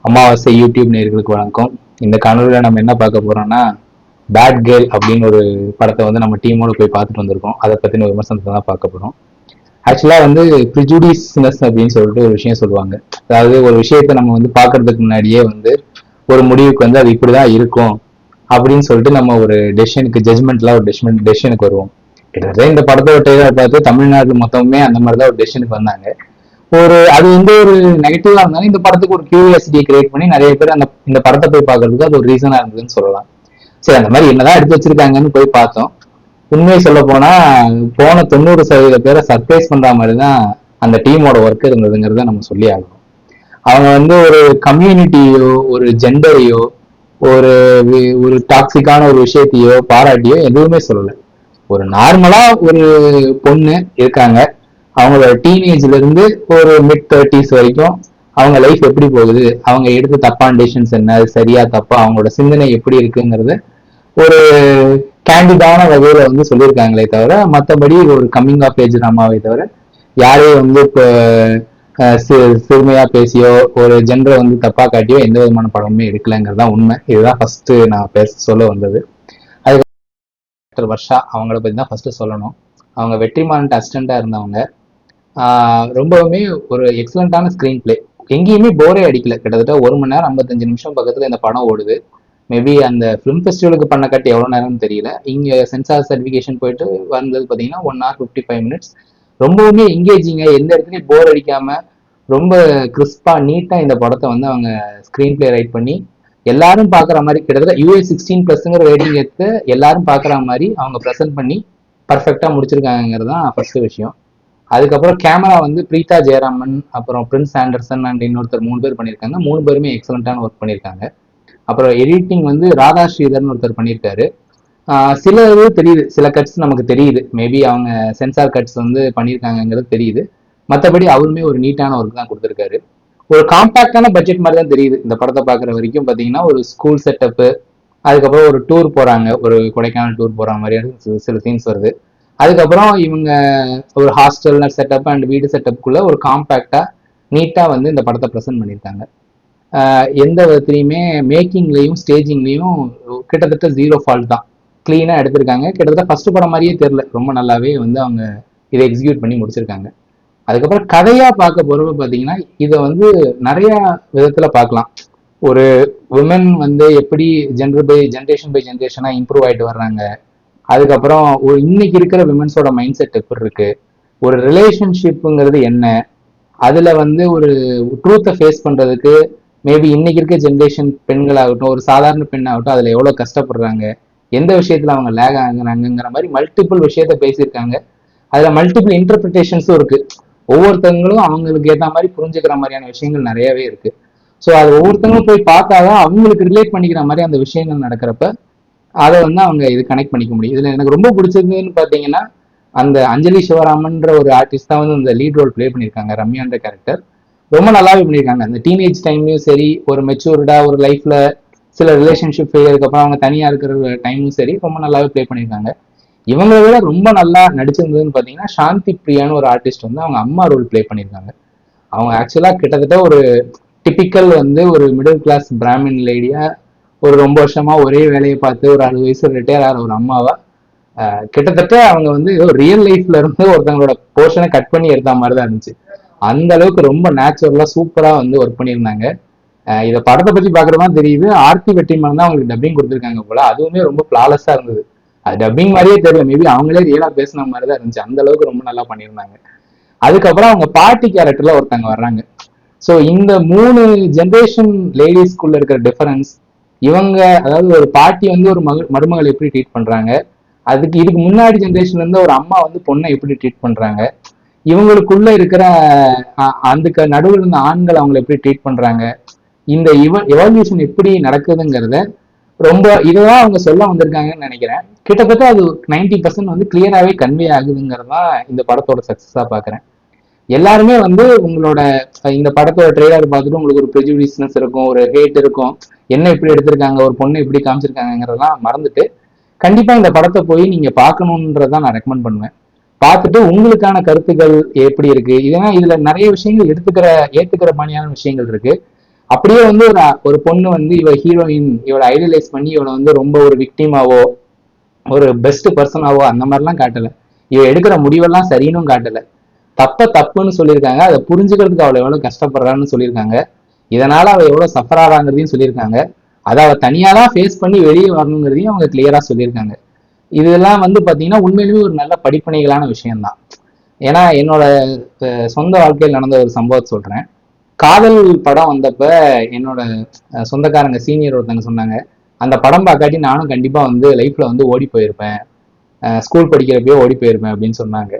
அமாவாசை யூடியூப் நேயர்களுக்கு வணக்கம். இந்த காணொலியில நம்ம என்ன பார்க்க போறோம்னா, பேட் கேர்ள் அப்படின்னு ஒரு படத்தை வந்து நம்ம டீமோட போய் பார்த்துட்டு வந்திருக்கோம். அதை பத்தின விமர்சனத்தை தான் பார்க்க போறோம். ஆக்சுவலா வந்து ப்ரிஜுடிஸ்னஸ் அப்படின்னு சொல்லிட்டு ஒரு விஷயம் சொல்லுவாங்க. அதாவது ஒரு விஷயத்தை நம்ம வந்து பார்க்கறதுக்கு முன்னாடியே வந்து ஒரு முடிவுக்கு வந்து அது இப்படிதான் இருக்கும் அப்படின்னு சொல்லிட்டு நம்ம ஒரு டெசிஷனுக்கு ஜட்மெண்ட்ல ஒரு டெசிஷனுக்கு வருவோம். கிட்டத்தட்ட இந்த படத்தோட ட்ரெய்லர் பார்த்து தமிழ்நாடு மொத்தமே அந்த மாதிரி தான் ஒரு டெசிஷனுக்கு வந்தாங்க. அது வந்து ஒரு நெகட்டிவா இருந்தாலும் இந்த படத்துக்கு ஒரு கியூரியாசிட்டியை கிரியேட் பண்ணி நிறைய பேர் இந்த படத்தை போய் பார்க்கறதுக்கு அது ஒரு ரீசனா இருந்ததுன்னு சொல்லலாம். சரி, அந்த மாதிரி என்னதான் எடுத்து வச்சிருக்காங்கன்னு போய் பார்த்தோம். உண்மையை சொல்ல போனா போன 90% பேரை சர்ப்ரைஸ் பண்ற மாதிரி தான் அந்த டீமோட ஒர்க் இருந்ததுங்கிறத நம்ம சொல்லி ஆகணும். அவங்க வந்து ஒரு கம்யூனிட்டியோ ஒரு ஜெண்டரையோ ஒரு ஒரு டாக்ஸிக்கான ஒரு விஷயத்தையோ பாராட்டியோ எதுவுமே சொல்லலை. ஒரு நார்மலா ஒரு பொண்ணு இருக்காங்க, அவங்களோட டீனேஜ்ல இருந்து ஒரு மிட் 30s வரைக்கும் அவங்க லைஃப் எப்படி போகுது, அவங்க எடுத்த தப்பான டெசிஷன்ஸ் என்ன, அது சரியா தப்பா, அவங்களோட சிந்தனை எப்படி இருக்குங்கிறது ஒரு கேண்டிடான வகையில வந்து சொல்லியிருக்காங்களே தவிர மற்றபடி ஒரு கம்மிங் ஆஃப் ஏஜ் ட்ராமாவை தவிர யாரையும் வந்து இப்போ சிறுமையா பேசியோ ஒரு ஜென்டரை வந்து தப்பா காட்டியோ எந்த விதமான படமுமே எடுக்கலைங்கிறது தான் உண்மை. இதுதான் ஃபர்ஸ்ட் நான் சொல்ல வந்தது. அதுக்கு வர்ஷா அவங்கள பத்தி தான் ஃபர்ஸ்ட் சொல்லணும். அவங்க வெற்றிமாறன் அசிஸ்டண்டா இருந்தவங்க. ரொம்பவுமே ஒரு எக்ஸலண்டான ஸ்கிரீன் பிளே, எங்கேயுமே போரே அடிக்கல. கிட்டத்தட்ட 1 மணி நேரம் 55 நிமிஷம் பக்கத்துல இந்த படம் ஓடுது. மேபி அந்த ஃபிலிம் ஃபெஸ்டிவலுக்கு பண்ண கட்டி எவ்வளவு நேரம்னு தெரியல. இங்க சென்சார் சர்டிபிகேஷன் போயிட்டு வந்தது பாத்தீங்கன்னா 1 hour 55 minutes. ரொம்பவுமே எங்கேஜிங்க, எந்த இடத்துலயும் போர் அடிக்காம ரொம்ப கிறிஸ்பா நீட்டா இந்த படத்தை வந்து அவங்க ஸ்கிரீன் பிளே ரைட் பண்ணி எல்லாரும் பாக்குற மாதிரி, கிட்டத்தட்ட US16+ங்கிற ரேட்டிங் எடுத்து எல்லாரும் பாக்குற மாதிரி அவங்க ப்ரெசென்ட் பண்ணி பர்ஃபெக்டா முடிச்சிருக்காங்கிறது தான் ஃபர்ஸ்ட் விஷயம். அதுக்கப்புறம் கேமரா வந்து பிரீதா ஜெயராமன், அப்புறம் பிரின்ஸ் ஆண்டர்சன் அண்ட் இன்னொருத்தர் 3 பேர் பண்ணியிருக்காங்க. 3 பேருமே எக்ஸலண்டான ஒர்க் பண்ணியிருக்காங்க. அப்புறம் எடிட்டிங் வந்து ராதா ஸ்ரீதர்னு ஒருத்தர் பண்ணியிருக்காரு. சில இது தெரியுது, சில கட்ஸ் நமக்கு தெரியுது, மேபி அவங்க சென்சார் கட்ஸ் வந்து பண்ணியிருக்காங்கிறது தெரியுது. மற்றபடி அவருமே ஒரு நீட்டான ஒர்க் தான் கொடுத்துருக்காரு. ஒரு காம்பாக்டான பட்ஜெட் மாதிரி தான் தெரியுது இந்த படத்தை பார்க்குற வரைக்கும். பார்த்தீங்கன்னா ஒரு ஸ்கூல் செட்டப்பு, அதுக்கப்புறம் ஒரு டூர் போறாங்க, ஒரு கொடைக்கானல் டூர் போற மாதிரியான சில சீன்ஸ் வருது. அதுக்கப்புறம் இவங்க ஒரு ஹாஸ்டல் செட்டப் அண்ட் வீடு செட்டப்புக்குள்ள ஒரு காம்பேக்டா நீட்டா வந்து இந்த படத்தை ப்ரெசென்ட் பண்ணியிருக்காங்க. எந்த விதத்துலையுமே மேக்கிங்லையும் ஸ்டேஜிங்லையும் கிட்டத்தட்ட 0 ஃபால்ட் தான். கிளீனா எடுத்திருக்காங்க. கிட்டத்தட்ட ஃபர்ஸ்ட் படம் மாதிரியே தெரியல, ரொம்ப நல்லாவே வந்து அவங்க இதை எக்ஸிக்யூட் பண்ணி முடிச்சிருக்காங்க. அதுக்கப்புறம் கதையா பார்க்க போறப்ப பாத்தீங்கன்னா இதை வந்து நிறைய விதத்துல பார்க்கலாம். ஒரு விமன் வந்து எப்படி ஜென்ரேஷன் பை ஜென்ரேஷனா இம்ப்ரூவ் ஆயிட்டு வர்றாங்க. அதுக்கப்புறம் இன்னைக்கு இருக்கிற விமன்ஸோட மைண்ட் செட் எப்படி இருக்கு, ஒரு ரிலேஷன்ஷிப்புங்கிறது என்ன, அதுல வந்து ஒரு ட்ரூத்தை ஃபேஸ் பண்றதுக்கு மேபி இன்னைக்கு இருக்க ஜென்ரேஷன் பெண்களாகட்டும் ஒரு சாதாரண பெண்ணாகட்டும் அதுல எவ்வளவு கஷ்டப்படுறாங்க, எந்த விஷயத்துல அவங்க லேக் ஆகுறாங்கிற மாதிரி மல்டிபிள் விஷயத்த பேசியிருக்காங்க. அதுல மல்டிபிள் இன்டர்பிரிட்டேஷன்ஸும் இருக்கு. ஒவ்வொருத்தவங்களும் அவங்களுக்கு ஏற்ற மாதிரி புரிஞ்சுக்கிற மாதிரியான விஷயங்கள் நிறையவே இருக்கு. ஸோ அது ஒவ்வொருத்தவங்களும் போய் பார்த்தாதான் அவங்களுக்கு ரிலேட் பண்ணிக்கிற மாதிரி அந்த விஷயங்கள் நடக்கிறப்ப அதை வந்து அவங்க இது கனெக்ட் பண்ணிக்க முடியும். இதுல எனக்கு ரொம்ப பிடிச்சதுன்னு பாத்தீங்கன்னா அந்த அஞ்சலி சிவராமன்ற ஒரு ஆர்டிஸ்ட் தான் வந்து அந்த லீட் ரோல் பிளே பண்ணியிருக்காங்க. ரம்யான்ற கேரக்டர் ரொம்ப நல்லாவே பண்ணியிருக்காங்க. அந்த டீனேஜ் டைம்லயும் சரி, ஒரு மெச்சூர்டா ஒரு லைஃப்ல சில ரிலேஷன்ஷிப் ஃபெயிலியருக்கு அப்புறம் அவங்க தனியா இருக்கிற டைமும் சரி ரொம்ப நல்லாவே பிளே பண்ணியிருக்காங்க. இவங்களை விட ரொம்ப நல்லா நடிச்சிருந்ததுன்னு பாத்தீங்கன்னா சாந்தி பிரியான்னு ஒரு ஆர்டிஸ்ட் வந்து அவங்க அம்மா ரோல் பிளே பண்ணியிருக்காங்க. அவங்க ஆக்சுவலா கிட்டத்தட்ட ஒரு டிபிக்கல் வந்து ஒரு மிடில் கிளாஸ் பிராமின் லேடியா ஒரு ரொம்ப வருஷமா ஒரே வேலையை பார்த்து ஒரு 60 வயசு ரிட்டையர் ஆகிற ஒரு அம்மாவா கிட்டத்தட்ட அவங்க வந்து ரியல் லைஃப்ல இருந்து ஒருத்தவங்களோட போர்ஷனை கட் பண்ணி எடுத்த மாதிரி தான் இருந்துச்சு. அந்த அளவுக்கு ரொம்ப நேச்சுரலா சூப்பரா வந்து ஒர்க் பண்ணியிருந்தாங்க. இதை படத்தை பத்தி பாக்குறதா தெரியுது, ஆர்த்தி வெற்றிமாறன் தான் அவங்களுக்கு டப்பிங் கொடுத்துருக்காங்க போல. அதுவுமே ரொம்ப ஃபிளாலஸா இருந்தது. அது டப்பிங் மாதிரியே தெரியல, மேபி அவங்களே ரியலா பேசின மாதிரி தான் இருந்துச்சு. அந்த அளவுக்கு ரொம்ப நல்லா பண்ணியிருந்தாங்க. அதுக்கப்புறம் அவங்க பாட்டி கேரக்டர்ல ஒருத்தவங்க வர்றாங்க. ஸோ இந்த 3 ஜென்ரேஷன் லேடிஸ்குள்ள இருக்கிற டிஃபரன்ஸ், இவங்க அதாவது ஒரு பாட்டி வந்து ஒரு மருமகளை எப்படி ட்ரீட் பண்றாங்க, இதுக்கு முன்னாடி ஜென்ரேஷன்ல இருந்து ஒரு அம்மா வந்து பொண்ணை எப்படி ட்ரீட் பண்றாங்க, இவங்களுக்குள்ள இருக்கிற அந்த நடுவில் இருந்த ஆண்கள் அவங்களை எப்படி ட்ரீட் பண்றாங்க, இந்த எவால்யூஷன் எப்படி நடக்குதுங்கிறத ரொம்ப இதுதான் அவங்க சொல்ல வந்திருக்காங்கன்னு நினைக்கிறேன். கிட்டத்தட்ட அது 90% வந்து கிளியராகவே கன்வே ஆகுதுங்கிறதா இந்த படத்தோட சக்சஸா பாக்குறேன். எல்லாருமே வந்து உங்களோட இந்த படத்தோட ட்ரெய்லர் பார்த்துட்டு உங்களுக்கு ஒரு ப்ரெஜுடிஸ்னஸ் இருக்கும், ஒரு ஹேட் இருக்கும், என்ன இப்படி எடுத்திருக்காங்க, ஒரு பொண்ணை இப்படி காமிச்சிருக்காங்கிறதெல்லாம் மறந்துட்டு கண்டிப்பா இந்த படத்தை போய் நீங்க பார்க்கணுன்றதான் நான் ரெக்கமெண்ட் பண்ணுவேன். பார்த்துட்டு உங்களுக்கான கருத்துக்கள் எப்படி இருக்கு, இதெல்லாம் இதுல நிறைய விஷயங்கள் ஏத்துக்கிற மாதிரியான விஷயங்கள் இருக்கு. அப்படியே வந்து ஒரு பொண்ணு வந்து இவ ஹீரோயின் இவளை ஐடியலைஸ் பண்ணி இவளை வந்து ரொம்ப ஒரு விக்டிமாவோ ஒரு பெஸ்ட் பர்சனாவோ அந்த மாதிரிலாம் காட்டல. இவ எடுக்கிற முடிவெல்லாம் சரின்னு காட்டல. தப்புன்னு சொல்லியிருக்காங்க. அதை புரிஞ்சுக்கிறதுக்கு அவளை எவ்வளவு கஷ்டப்படுறான்னு சொல்லியிருக்காங்க. இதனால அவ எவ்வளவு சஃபர் ஆறாங்கிறதையும் சொல்லியிருக்காங்க. அதை அவ தனியாதான் ஃபேஸ் பண்ணி வெளியே வரணுங்கிறதையும் அவங்க கிளியரா சொல்லியிருக்காங்க. இதெல்லாம் வந்து பாத்தீங்கன்னா உண்மையிலுமே ஒரு நல்ல படிப்பனைகளான விஷயம்தான். ஏன்னா என்னோட சொந்த வாழ்க்கையில் நடந்த ஒரு சம்பவத்தை சொல்றேன். காதல் படம் வந்தப்ப என்னோட சொந்தக்காரங்க சீனியர் ஒருத்தங்க சொன்னாங்க, அந்த படம் பார்க்காட்டி நானும் கண்டிப்பா வந்து லைஃப்ல வந்து ஓடி போயிருப்பேன், ஸ்கூல் படிக்கிறப்பயே ஓடி போயிருப்பேன் அப்படின்னு சொன்னாங்க.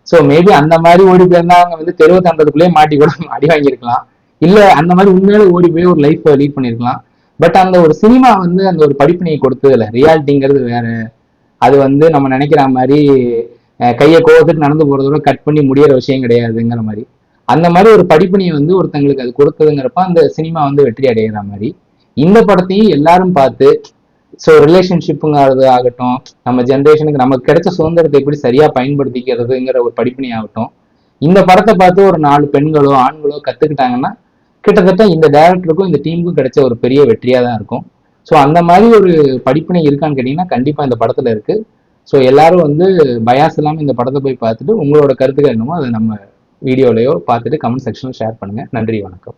ஸோ மேபி அந்த மாதிரி ஓடி போயிருந்தா அவங்க வந்து தெருவு தாண்டதுக்குள்ளேயே மாட்டி கூட அடி வாங்கியிருக்கலாம். இல்ல அந்த மாதிரி உண்மையில ஓடி போய் ஒரு லைஃப் லீட் பண்ணிருக்கலாம். பட் அந்த ஒரு சினிமா வந்து அந்த ஒரு படிப்பினையை கொடுத்தது இல்லை. ரியாலிட்டிங்கிறது வேற. அது வந்து நம்ம நினைக்கிற மாதிரி கையை கோவத்துக்கு நடந்து போறதோட கட் பண்ணி முடியற விஷயம் கிடையாதுங்கிற மாதிரி. அந்த மாதிரி ஒரு படிப்பினையை வந்து ஒருத்தங்களுக்கு அது கொடுத்ததுங்கிறப்ப அந்த சினிமா வந்து வெற்றி அடைகிற மாதிரி இந்த படத்தையும் எல்லாரும் பார்த்து, ஸோ ரிலேஷன்ஷிப்புங்கிறது ஆகட்டும், நம்ம ஜென்ரேஷனுக்கு நமக்கு கிடைச்ச சுதந்திரத்தை எப்படி சரியா பயன்படுத்திக்கிறதுங்கிற ஒரு படிப்பினை ஆகட்டும், இந்த படத்தை பார்த்து ஒரு 4 பெண்களோ ஆண்களோ கத்துக்கிட்டாங்கன்னா கிட்டத்தட்ட இந்த டைரக்டருக்கும் இந்த டீமுக்கும் கிடைச்ச ஒரு பெரிய வெற்றியா தான் இருக்கும். ஸோ அந்த மாதிரி ஒரு படிப்பினை இருக்கான்னு கேட்டீங்கன்னா கண்டிப்பா இந்த படத்துல இருக்கு. ஸோ எல்லாரும் வந்து பயாஸ் இல்லாமல் இந்த படத்தை போய் பார்த்துட்டு உங்களோட கருத்துக்கள் என்னமோ அதை நம்ம வீடியோலையோ பார்த்துட்டு கமெண்ட் செக்ஷனில் ஷேர் பண்ணுங்க. நன்றி, வணக்கம்.